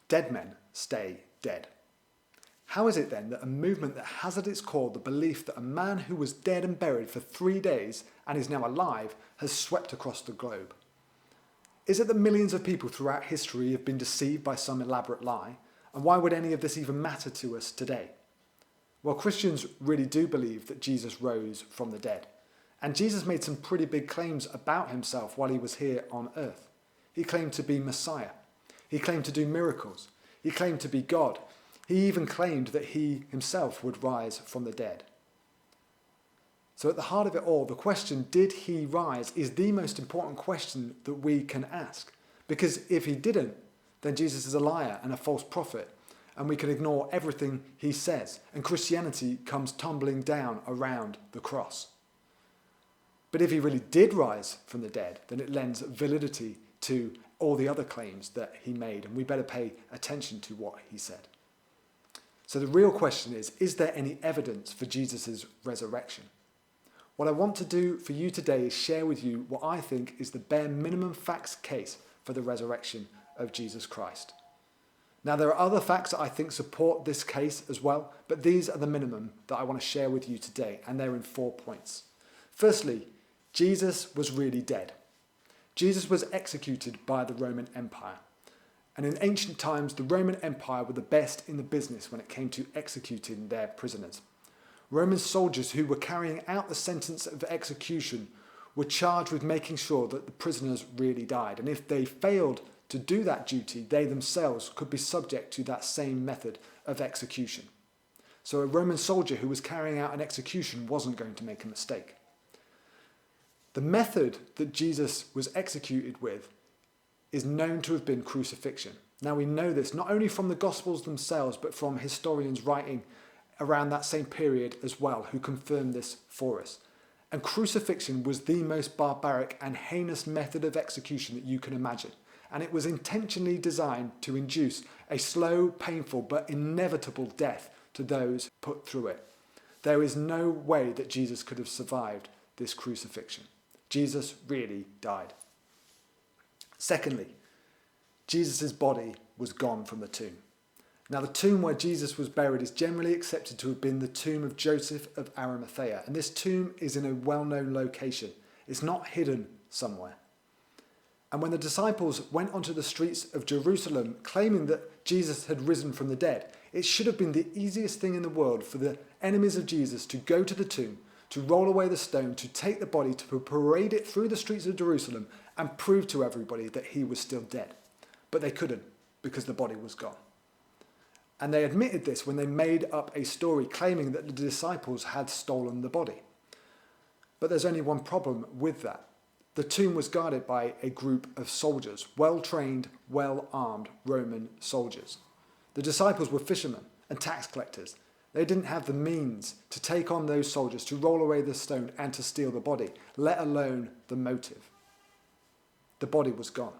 Dead men stay dead. How is it then that a movement that has at its core the belief that a man who was dead and buried for 3 days and is now alive has swept across the globe? Is it that millions of people throughout history have been deceived by some elaborate lie? And why would any of this even matter to us today? Well, Christians really do believe that Jesus rose from the dead. And Jesus made some pretty big claims about himself while he was here on earth. He claimed to be Messiah. He claimed to do miracles. He claimed to be God. He even claimed that he himself would rise from the dead. So at the heart of it all, the question, did he rise, is the most important question that we can ask. Because if he didn't, then Jesus is a liar and a false prophet, and we can ignore everything he says, and Christianity comes tumbling down around the cross. But if he really did rise from the dead, then it lends validity to all the other claims that he made, and we better pay attention to what he said. So the real question is there any evidence for Jesus' resurrection? What I want to do for you today is share with you what I think is the bare minimum facts case for the resurrection of Jesus Christ. Now, there are other facts that I think support this case as well, but these are the minimum that I want to share with you today, and they're in 4 points. Firstly, Jesus was really dead. Jesus was executed by the Roman Empire. And in ancient times, the Roman Empire were the best in the business when it came to executing their prisoners. Roman soldiers who were carrying out the sentence of execution were charged with making sure that the prisoners really died. And if they failed to do that duty, they themselves could be subject to that same method of execution. So a Roman soldier who was carrying out an execution wasn't going to make a mistake. The method that Jesus was executed with is known to have been crucifixion. Now we know this not only from the Gospels themselves, but from historians writing around that same period as well, who confirm this for us. And crucifixion was the most barbaric and heinous method of execution that you can imagine. And it was intentionally designed to induce a slow, painful, but inevitable death to those put through it. There is no way that Jesus could have survived this crucifixion. Jesus really died. Secondly, Jesus' body was gone from the tomb. Now, the tomb where Jesus was buried is generally accepted to have been the tomb of Joseph of Arimathea, and this tomb is in a well-known location. It's not hidden somewhere. And when the disciples went onto the streets of Jerusalem claiming that Jesus had risen from the dead, it should have been the easiest thing in the world for the enemies of Jesus to go to the tomb, to roll away the stone, to take the body, to parade it through the streets of Jerusalem and prove to everybody that he was still dead. But they couldn't, because the body was gone. And they admitted this when they made up a story claiming that the disciples had stolen the body. But there's only one problem with that. The tomb was guarded by a group of soldiers, well-trained, well-armed Roman soldiers. The disciples were fishermen and tax collectors. They didn't have the means to take on those soldiers, to roll away the stone and to steal the body, let alone the motive. The body was gone.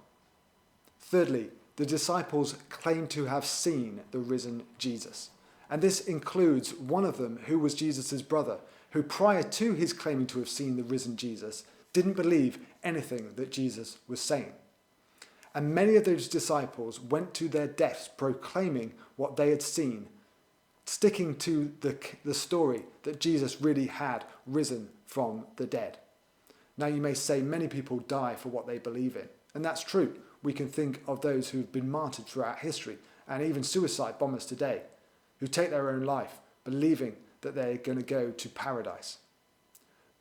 Thirdly, the disciples claimed to have seen the risen Jesus. And this includes one of them who was Jesus' brother, who prior to his claiming to have seen the risen Jesus, didn't believe anything that Jesus was saying. And many of those disciples went to their deaths proclaiming what they had seen, sticking to the story that Jesus really had risen from the dead. Now you may say many people die for what they believe in, and that's true. We can think of those who've been martyred throughout history, and even suicide bombers today, who take their own life believing that they're going to go to paradise.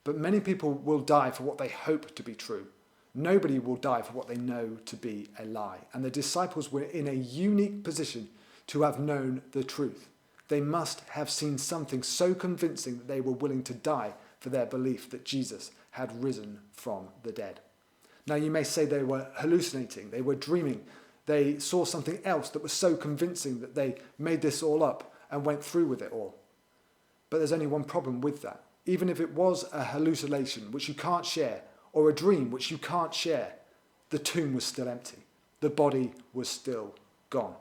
But many people will die for what they hope to be true. Nobody will die for what they know to be a lie. And the disciples were in a unique position to have known the truth. They must have seen something so convincing that they were willing to die for their belief that Jesus had risen from the dead. Now you may say they were hallucinating, they were dreaming, they saw something else that was so convincing that they made this all up and went through with it all. But there's only one problem with that. Even if it was a hallucination which you can't share, or a dream which you can't share, the tomb was still empty. The body was still gone.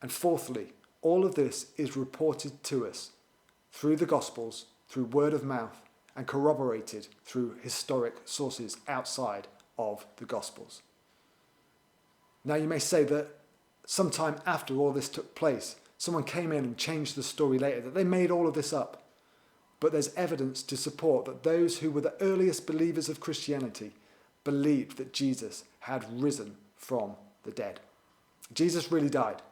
And fourthly, all of this is reported to us through the Gospels, through word of mouth, and corroborated through historic sources outside of the Gospels. Now you may say that sometime after all this took place. Someone came in and changed the story later, that they made all of this up. But there's evidence to support that those who were the earliest believers of Christianity believed that Jesus had risen from the dead. Jesus really died.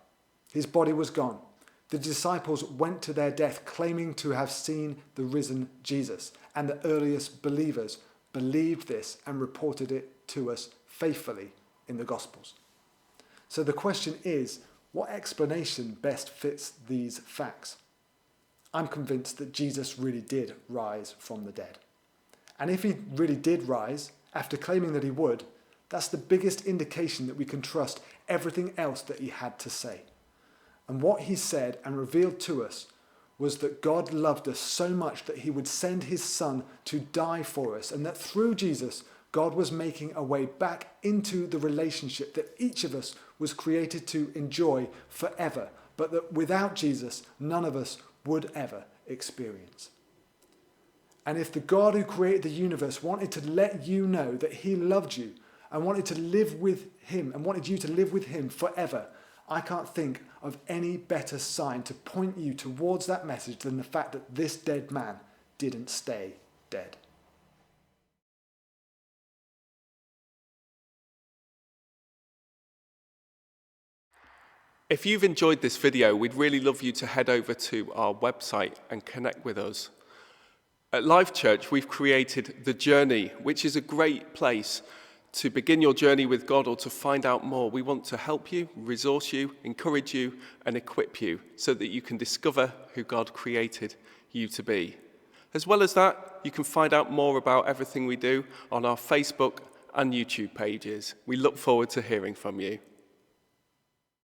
His body was gone. The disciples went to their death claiming to have seen the risen Jesus, and the earliest believers believed this and reported it to us faithfully in the Gospels. So the question is, what explanation best fits these facts? I'm convinced that Jesus really did rise from the dead. And if he really did rise, after claiming that he would, that's the biggest indication that we can trust everything else that he had to say. And what he said and revealed to us was that God loved us so much that he would send his son to die for us, and that through Jesus, God was making a way back into the relationship that each of us was created to enjoy forever, but that without Jesus, none of us would ever experience. And if the God who created the universe wanted to let you know that he loved you and wanted to live with him and wanted you to live with him forever, I can't think of any better sign to point you towards that message than the fact that this dead man didn't stay dead. If you've enjoyed this video, we'd really love you to head over to our website and connect with us. At Life Church, we've created The Journey, which is a great place to begin your journey with God or to find out more. We want to help you, resource you, encourage you, and equip you so that you can discover who God created you to be. As well as that, you can find out more about everything we do on our Facebook and YouTube pages. We look forward to hearing from you.